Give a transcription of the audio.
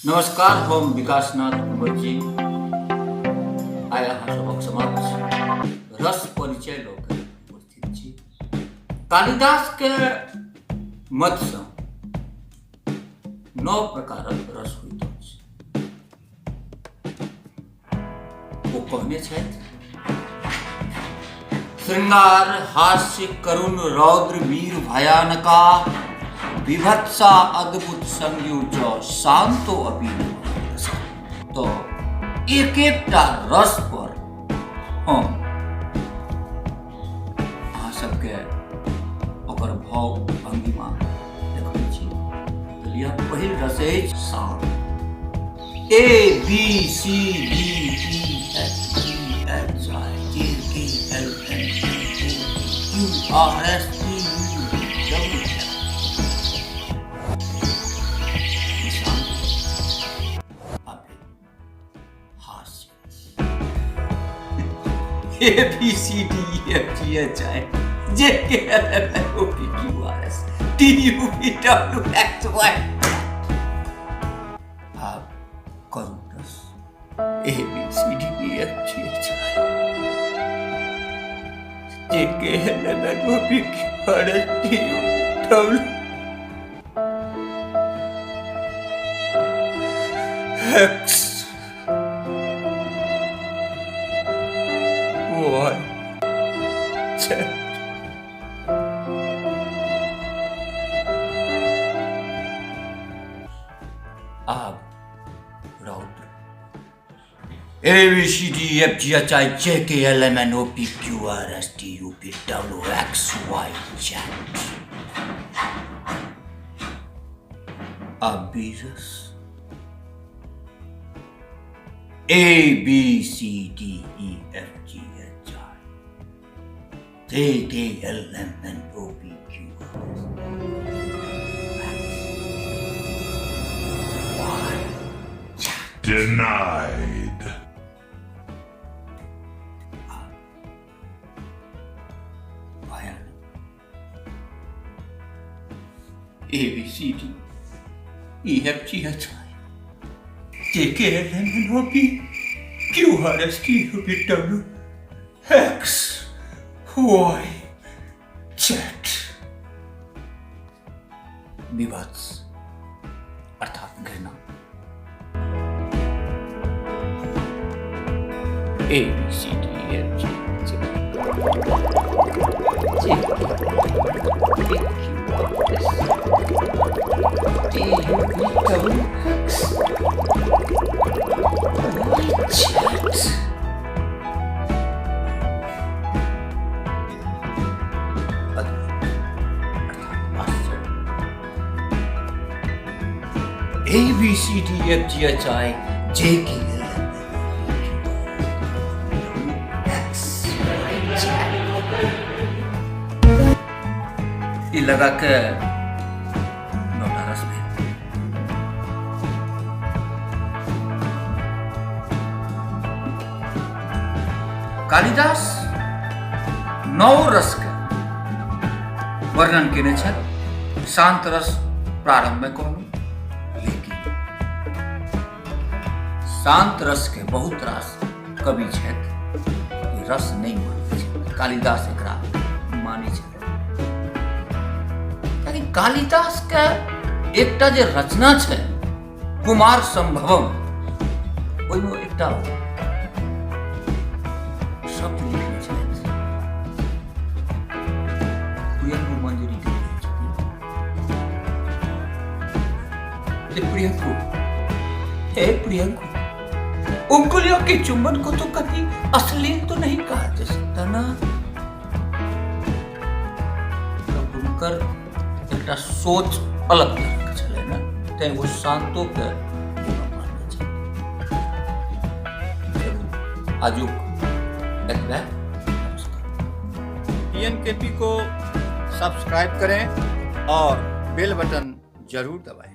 नमस्कार, हम विकासनाथ कुंवरजी आया सभक समक्ष रस परिचय लऽ उपस्थित छी। कालिदास के मत सँ 9 प्रकारक रस होइत अछि। ओ कहने छथि, श्रृंगार, हास्य, करुण, रौद्र, वीर, भयानका, विभत्सा, अद्भुत, संयोज, शांतो अपि रस। तो एक एकटा रस पर हम अहाँ सबके ओकर भाव भंगिमा देखबै छी। पहिल रस अछि शांत। A B C D E F G H I J K L M N O Q R S T U V W A B C D E F G H I J K L M N O P Q R S T U V W X Y। आप करो रस A B C D E F G H I J K L M N O P Q R S T U V W X अब रौद्र A B C D E F G H I J K L M N O P Q R S T U V W X Y Z। अब Beerus A B C D E F G H I J K L M N O P Q R S Denied. A B C D E F G H I J K L M N O P Q R S T U V W X Y Z। विभत्स अर्थात घृणा। A B C D E F G H I J K L M N O P Q R S T U V W X Y Z। A B C D E F G H I J K L M N O P X Y Z। ये लगा के नौटा रस में कालिदास 9 रस के वर्णन केने छथि। शांत रस प्रारंभ में कहलहुँ, शांत रस के बहुत रास कवि छथि रस नहीं मानै छथि। कालिदास एकरा मानै छथि, कियाकि कालिदास के एकटा जे रचना छै कुमार संभवम, ओहिमे एकटा शब्द लिखने छथि प्रियंकु मंजरी के प्रियंकु, हे प्रियंकु, उंगलियों के चुंबन को तो कभी अश्लील तो नहीं कहा जा सकता ना। हुनकर एकटा सोच अलग तरह के छलै ना, तैं वो शांतो के मानने छथि। आजुक एतबे। नमस्कार। TNKP को सब्सक्राइब करें और बेल बटन जरूर दबाएं।